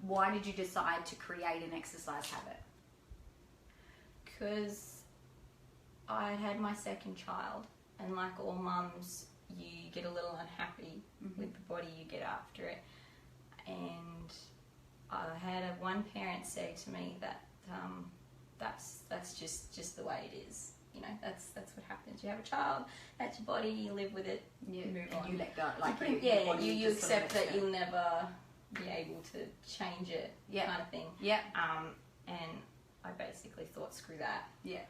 why did you decide to create an exercise habit? Because I had my second child, and like all mums, you get a little unhappy with the body you get after it. And I had one parent say to me that that's just the way it is. You know, that's what happens. You have a child, that's your body, you live with it, you move on. You let go. You accept that you'll never be able to change it, kind of thing. Yeah. And I basically thought, screw that. Yeah.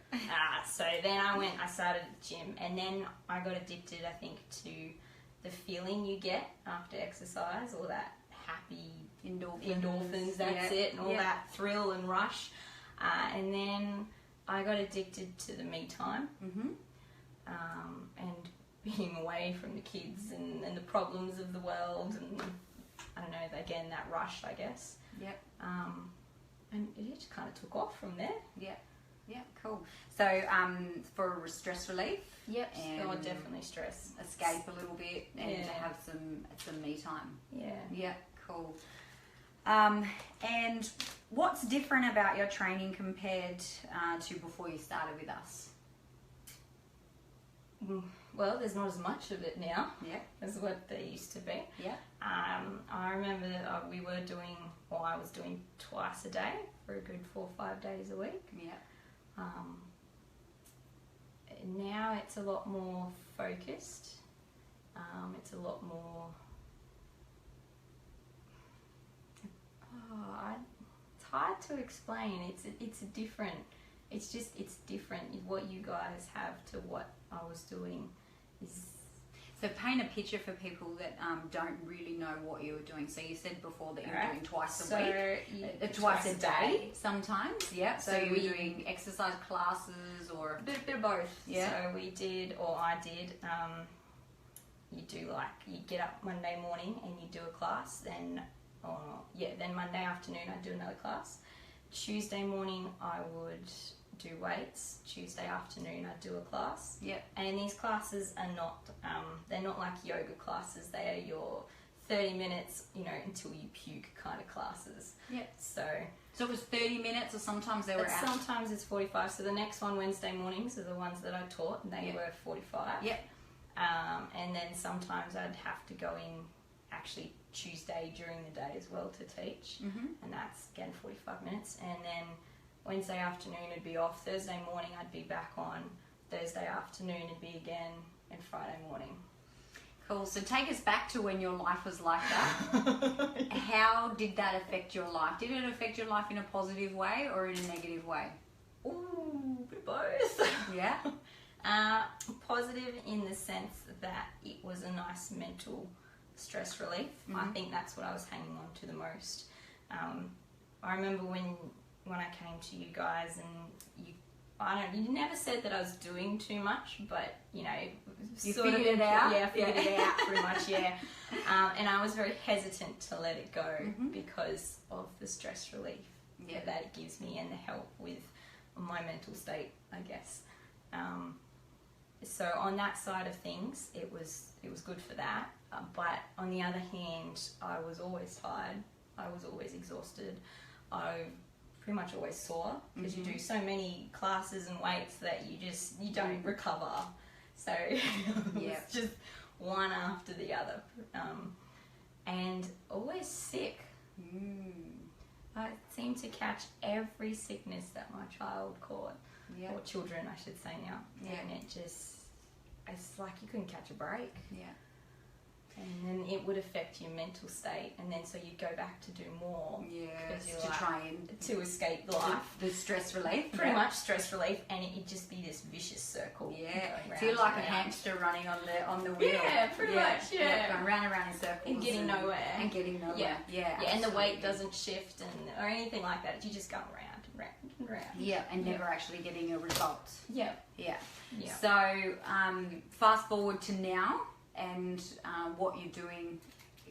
So then I started the gym, and then I got addicted, I think, to the feeling you get after exercise, all that happy endorphins, that's it, and all that thrill and rush. And then I got addicted to the me time, and being away from the kids and the problems of the world, and I don't know, again, that rush, I guess. Yep. And it just kind of took off from there. Yep. Yeah, cool. So for stress relief? Yep. Oh, definitely stress. Escape a little bit and to have some me time. Yeah. Yeah, cool. And what's different about your training compared to before you started with us? Well, there's not as much of it now as what there used to be. Yeah. I remember we were doing, or I was doing twice a day for a good 4 or 5 days a week. Yeah. Now it's a lot more focused. It's a lot more. It's hard to explain. It's a different. It's different. What you guys have to what I was doing is. So paint a picture for people that don't really know what you were doing. So you said before that you were doing twice a week, twice a day sometimes. Yeah. So you were doing exercise classes or a bit of both. Yeah. So we did, or I did. You do you get up Monday morning and you do a class. Then Monday afternoon I'd do another class. Tuesday morning I would do weights. Tuesday afternoon I'd do a class. Yep. And these classes are not, they're not like yoga classes. They are your 30 minutes, until you puke kind of classes. Yep. So it was 30 minutes, or sometimes they were out? Sometimes it's 45. So the next one, Wednesday mornings, are the ones that I taught, and they were 45. Yep. And then sometimes I'd have to go in actually Tuesday during the day as well to teach. And that's, again, 45 minutes. And then Wednesday afternoon it'd be off. Thursday morning I'd be back on. Thursday afternoon it'd be again, and Friday morning. Cool. So take us back to when your life was like that. How did that affect your life? Did it affect your life in a positive way or in a negative way? Ooh, both. Yeah. Positive in the sense that it was a nice mental stress relief. I think that's what I was hanging on to the most. I remember when I came to you guys, and you never said that I was doing too much, but you figured it out. Yeah, I figured it out pretty much. Yeah, and I was very hesitant to let it go because of the stress relief that it gives me and the help with my mental state, I guess. So on that side of things, it was good for that. But on the other hand, I was always tired. I was always exhausted. I pretty much always sore because you do so many classes and weights that you don't recover. So it's just one after the other, and always sick. I seem to catch every sickness that my child caught, or children, I should say now. And it's like you couldn't catch a break. Yeah. And then it would affect your mental state, and then so you'd go back to do more. Yeah, try and to escape life. The stress relief. Pretty much stress relief, and it'd just be this vicious circle. Yeah, so you're like a hamster running on the wheel. Yeah, pretty much. Yeah, going round and round in circles and getting nowhere. Yeah, and the weight doesn't shift or anything like that. You just go round and round and round. Yeah, and never actually getting a result. Yeah. So fast forward to now. And what you're doing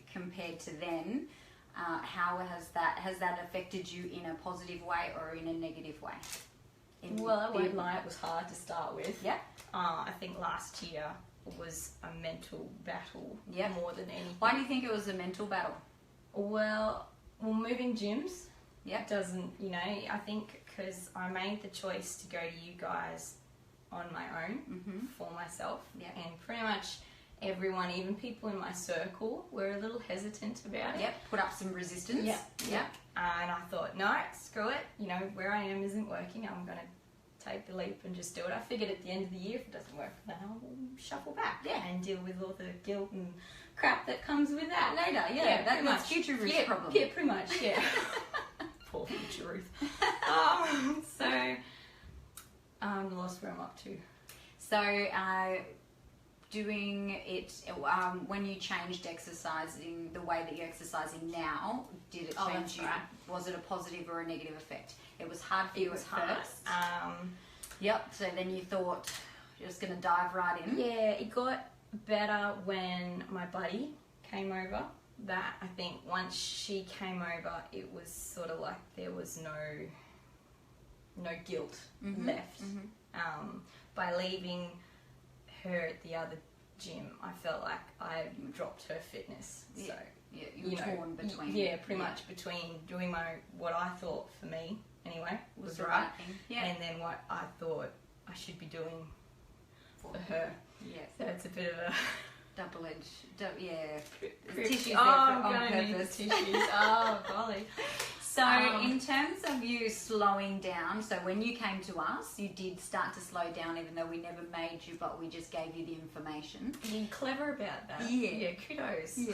compared to then, how has that affected you in a positive way or in a negative way? Well, I won't lie, it was hard to start with. Yeah. I think last year was a mental battle more than anything. Why do you think it was a mental battle? Well, moving gyms. Yeah. Doesn't, you know, I think because I made the choice to go to you guys on my own for myself. Yeah. And pretty much everyone, even people in my circle, were a little hesitant about it. Yep. Put up some resistance. Yeah. Yeah. And I thought, no, screw it. You know, where I am isn't working. I'm going to take the leap and just do it. I figured at the end of the year, if it doesn't work, then I'll shuffle back. Yeah. And deal with all the guilt and crap that comes with that. Later, yeah. That's future Ruth's problem. Yeah, pretty much, yeah. Poor future Ruth. Lost where I'm up to. So, doing it, when you changed exercising, the way that you're exercising now, did it change you? Right. Was it a positive or a negative effect? It was hard for you at first. Yep. So then you thought you're just going to dive right in. Yeah, it got better when my buddy came over. That I think once she came over, it was sort of like there was no guilt left. By leaving her at the other gym, I felt like I dropped her fitness. Yeah. So you were torn between. Yeah, pretty much between doing what I thought for me anyway was the right thing. Yeah. and then what I thought I should be doing for her. Yes. So it's a bit of a double-edged, yeah. Tissues Tissues on purpose. tissues. Oh, golly. So in terms of you slowing down, so when you came to us, you did start to slow down even though we never made you, but we just gave you the information. You're clever about that. Yeah. Yeah, kudos. Yeah.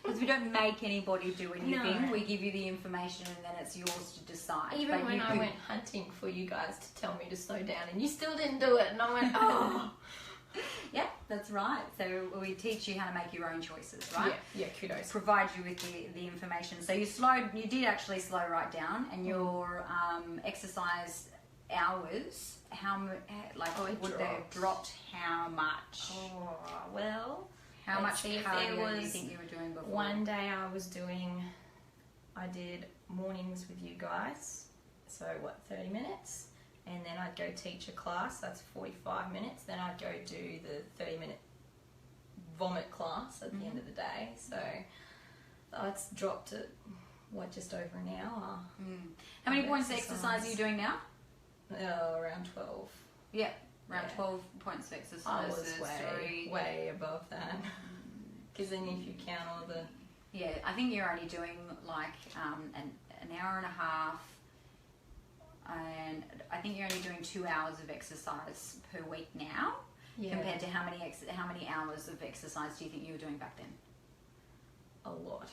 Because we don't make anybody do anything. No. We give you the information and then it's yours to decide. Even but when I went hunting for you guys to tell me to slow down and you still didn't do it and I went, oh. Yeah, that's right. So we teach you how to make your own choices, right? Yeah, kudos. Provide you with the information. So you did actually slow right down, and your exercise hours, would they have dropped how much? Oh, well, How much see if cardio there do you was think you were doing before? one day I did mornings with you guys, so 30 minutes? And then I'd go teach a class, that's 45 minutes. Then I'd go do the 30-minute vomit class at the end of the day. So it's dropped at, just over an hour. How many points of exercise are you doing now? Around 12. Yeah, around 12 points of exercise. I was way above that. Because then if you count all the... Yeah, I think you're only doing like an hour and a half. And I think you're only doing 2 hours of exercise per week now, compared to how many hours of exercise do you think you were doing back then? A lot.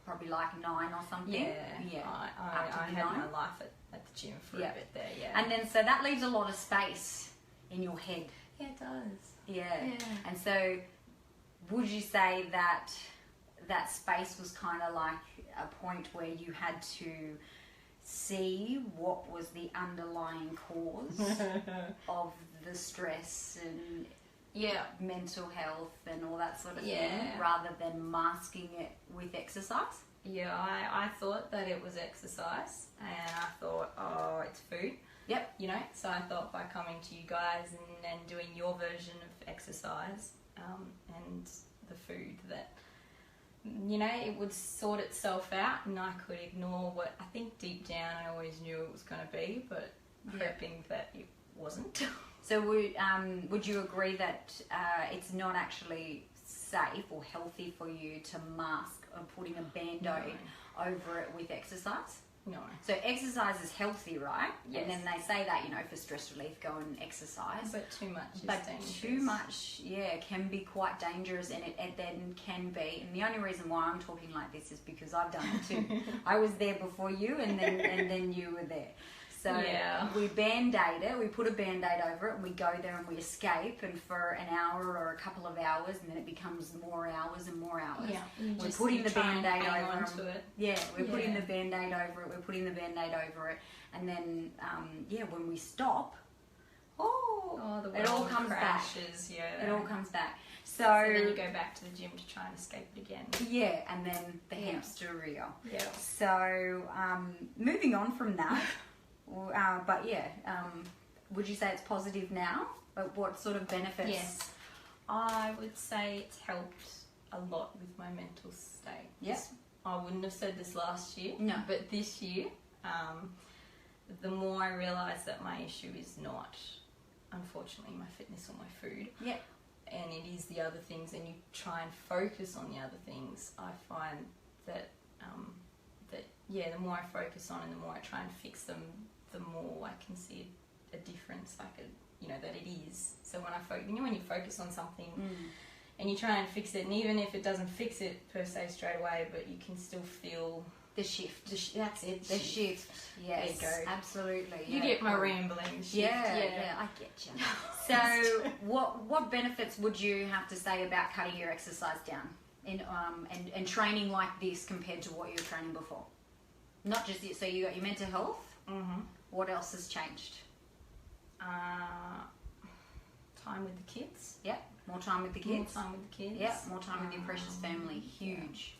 Probably like 9 or something. Yeah. I had 9. My life at the gym for a bit there. Yeah. And then so that leaves a lot of space in your head. Yeah, it does. Yeah. And so, would you say that that space was kind of like a point where you had to see what was the underlying cause of the stress and mental health and all that sort of thing, rather than masking it with exercise? Yeah, I thought that it was exercise, and I thought, oh, it's food. Yep. You know, so I thought by coming to you guys and doing your version of exercise and the food, that, you know, it would sort itself out and I could ignore what I think deep down I always knew it was going to be, but hoping that it wasn't. So would you agree that it's not actually safe or healthy for you to mask and putting a band-aid over it with exercise? No. So exercise is healthy, right? Yes. And then they say that, you know, for stress relief, go and exercise. But too much is dangerous. Too much, can be quite dangerous, and it then can be. And the only reason why I'm talking like this is because I've done it too. I was there before you, and then you were there. So we band-aid it, we put a band-aid over it, and we go there and we escape, and for an hour or a couple of hours, and then it becomes more hours and more hours. Yeah, we're putting the band-aid over it. Yeah, we're putting the band-aid over it, we're putting the band-aid over it, and then, when we stop, it all comes crashes, back. It all comes back. So then you go back to the gym to try and escape it again. Yeah, and then the hamster wheel. Yeah. So, moving on from that... would you say it's positive now? But what sort of benefits? Yes, I would say it's helped a lot with my mental state. Yes. I wouldn't have said this last year. No. But this year, the more I realise that my issue is not, unfortunately, my fitness or my food. Yeah. And it is the other things, and you try and focus on the other things, I find that, the more I focus on and the more I try and fix them, the more I can see a difference, that it is. So when you focus on something and you try and fix it, and even if it doesn't fix it per se straight away, but you can still feel the shift. That's it. The shift. Yes. There you go. Absolutely. You get my rambling shift. Yeah, I get you. So, what benefits would you have to say about cutting your exercise down and training like this compared to what you were training before? Not just so you got your mental health. Mm-hmm. What else has changed? Time with the kids. Yep. More time with the kids. More time with the kids. Yep. More time with your precious family. Huge.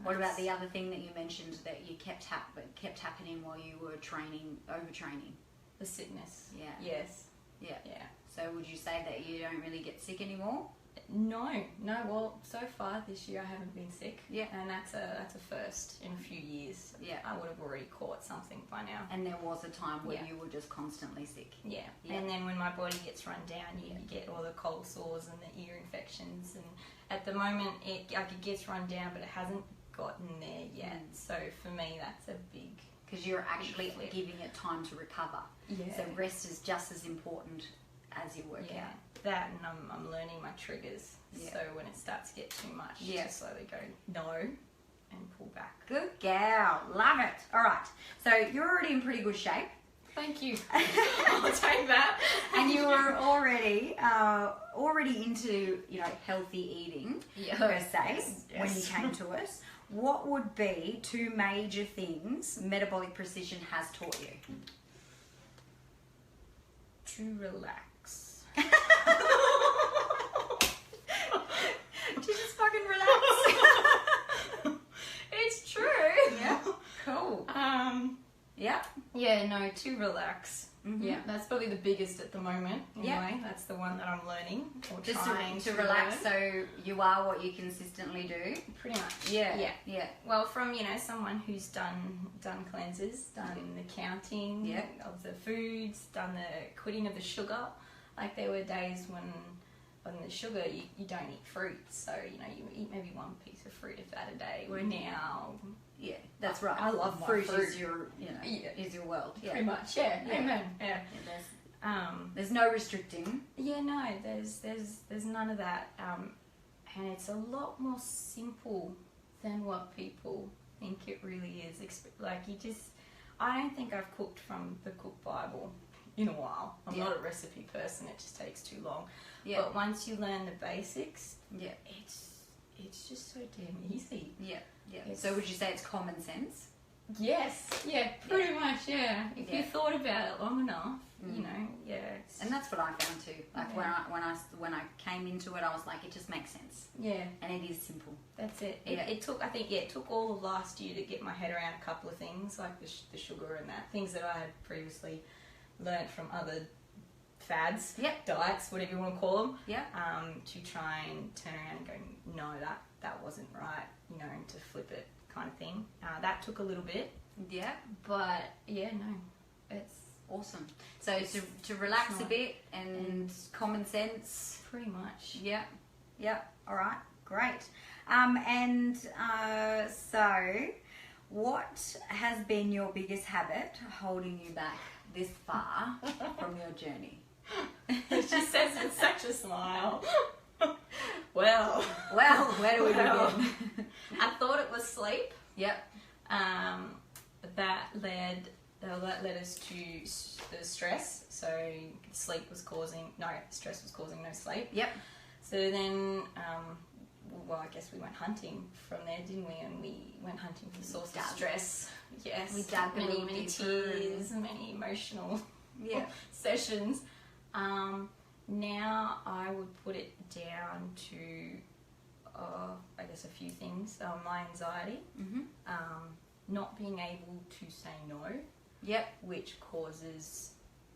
What about the other thing that you mentioned that you kept happening while you were overtraining? The sickness. Yeah. Yes. Yeah. So would you say that you don't really get sick anymore? No. Well, so far this year I haven't been sick. Yeah. And that's a first in a few years. Yeah. I would have already caught something by now. And there was a time where you were just constantly sick. Yeah. And then when my body gets run down, you get all the cold sores and the ear infections. And at the moment, it gets run down, but it hasn't gotten there yet. So for me, that's a big... Because you're actually giving it time to recover. Yeah. So rest is just as important as your workout. That, and I'm learning my triggers. Yeah. So when it starts to get too much, just slowly go no and pull back. Good gal, love it. All right, so you're already in pretty good shape. Thank you. I'll take that. And you were already into healthy eating per se when you came to us. What would be 2 major things Metabolic Precision has taught you? To relax. Just fucking relax. It's true. Yeah. Cool. To relax. Mm-hmm. Yeah, that's probably the biggest at the moment. Anyway, that's the one that I'm learning or just trying to relax. Learn. So you are what you consistently do. Pretty much. Yeah. Well, from someone who's done cleanses, done the counting of the foods, done the quitting of the sugar. Like there were days when on the sugar you don't eat fruit, so you eat maybe 1 piece of fruit if that a day. Where now, that's right. I love my fruit. Is your is your world. Yeah. Pretty much. Yeah. Amen. Yeah. There's no restricting. Yeah, no. There's none of that, and it's a lot more simple than what people think it really is. I don't think I've cooked from the Cook Bible in a while. I'm not a recipe person. It just takes too long. Yeah. But once you learn the basics, it's just so damn easy. Yeah. So would you say it's common sense? Yes. Yeah. Pretty much. Yeah. If you thought about it long enough, And that's what I found too. Like when I came into it, I was like, it just makes sense. Yeah. And it is simple. That's it. It took all of last year to get my head around a couple of things, like the sugar and that, things that I had previously learnt from other fads, diets, whatever you want to call them, to try and turn around and go, no, that wasn't right, and to flip it kind of thing. That took a little bit. Yeah. But, it's awesome. So to relax a bit and common sense. Pretty much. Yeah. All right. Great. So what has been your biggest habit holding you back this far from your journey? She says with such a smile. Well, where do we begin? I thought it was sleep. Yep. That led us to the stress. So stress was causing no sleep. Yep. So then, I guess we went hunting from there, didn't we? And we went hunting for the source of stress. Yes. We dug many tears, many emotional sessions. Now I would put it down to, I guess, a few things. My anxiety, not being able to say no, which causes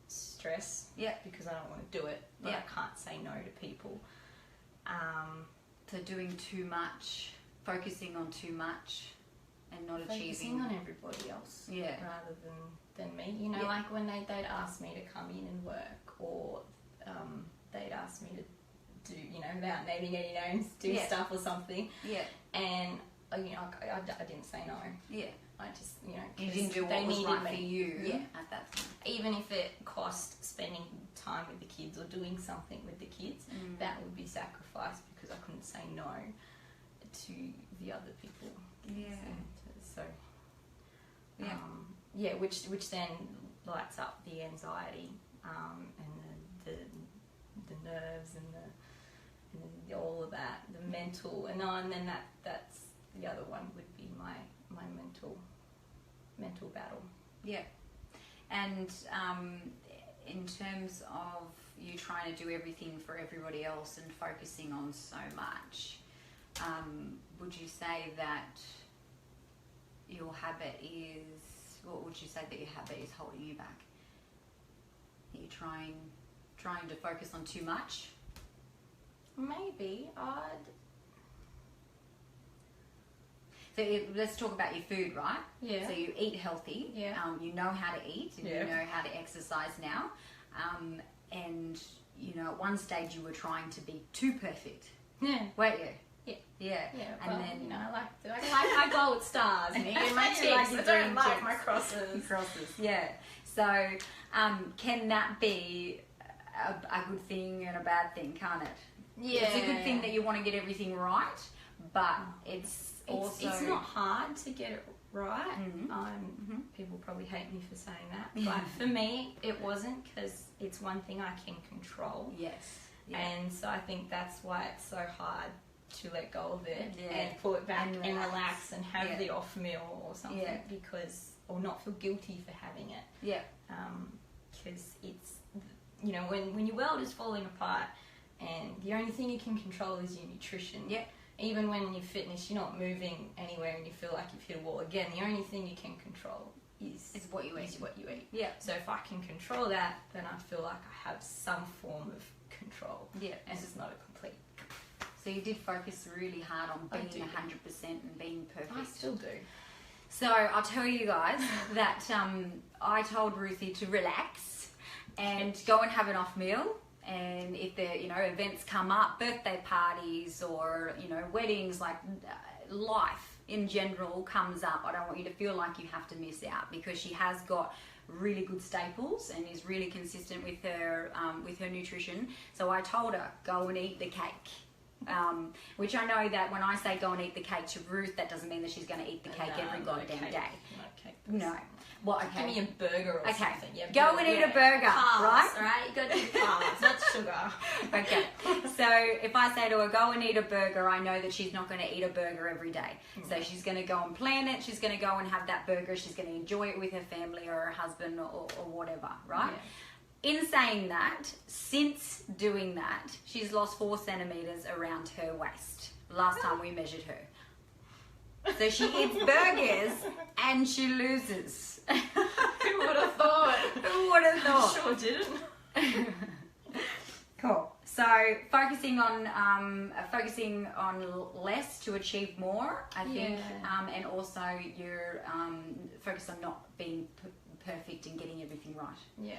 stress, because I don't want to do it, but I can't say no to people. So doing too much, focusing on too much. and not focusing achieving on everybody else rather than me. You know, like when they'd ask me to come in and work, or they'd ask me to do, you know, without naming any names, do stuff or something. Yeah. And you know, I didn't say no. Yeah. I just, you know, you didn't do what was right for you at that time. Even if it cost spending time with the kids or doing something with the kids, that would be sacrificed because I couldn't say no to the other people. Yeah. So which then lights up the anxiety and the nerves and all of that, the mental, and then that's the other one would be my mental battle. Yeah. And in terms of you trying to do everything for everybody else and focusing on so much, would you say that your habit is, what would you say that your habit is holding you back? Are you trying to focus on too much? Maybe. So let's talk about your food, right? Yeah. So you eat healthy. Yeah. You know how to eat, and you know how to exercise now. And you know, at one stage you were trying to be too perfect. Yeah. Weren't you? Yeah. Yeah. Yeah. And well, then you know, I like my gold stars, me and my ticks. I don't like my crosses. Yeah. So, can that be a good thing and a bad thing? Can't it? Yeah. It's a good thing that you want to get everything right, but it's not hard to get it right. People probably hate me for saying that, but for me it wasn't, because it's one thing I can control. Yes. Yeah. And so I think that's why it's so hard to let go of it and pull it back and relax and have the off meal or something, or not feel guilty for having it. Yeah. Because it's, you know, when your world is falling apart and the only thing you can control is your nutrition. Yeah. Even when in your fitness you're not moving anywhere and you feel like you've hit a wall again, the only thing you can control is what you eat. Yeah. So if I can control that, then I feel like I have some form of control. Yeah. And it's not a complete. So you did focus really hard on being 100% and being perfect. I still do. So I'll tell you guys that I told Ruthie to relax and go and have an off meal. And if the, you know, events come up, birthday parties or, you know, weddings, like life in general comes up, I don't want you to feel like you have to miss out, because she has got really good staples and is really consistent with her nutrition. So I told her, go and eat the cake. Which I know that when I say go and eat the cake to Ruth, that doesn't mean that she's going to eat the cake every goddamn day. No. Well, okay. Give me a burger or something. Yeah, go and eat a burger, right? Right? You got to eat carbs, not sugar. Okay. So if I say to her, go and eat a burger, I know that she's not going to eat a burger every day. So she's going to go and plan it. She's going to go and have that burger. She's going to enjoy it with her family or her husband or whatever, right? Yeah. In saying that, since doing that, she's lost 4 centimeters around her waist. Last time we measured her. So she eats burgers and she loses. Who would have thought? Who would have thought? Sure didn't. Cool. So focusing on less to achieve more, I think, and also you're focused on not being perfect and getting everything right. Yeah.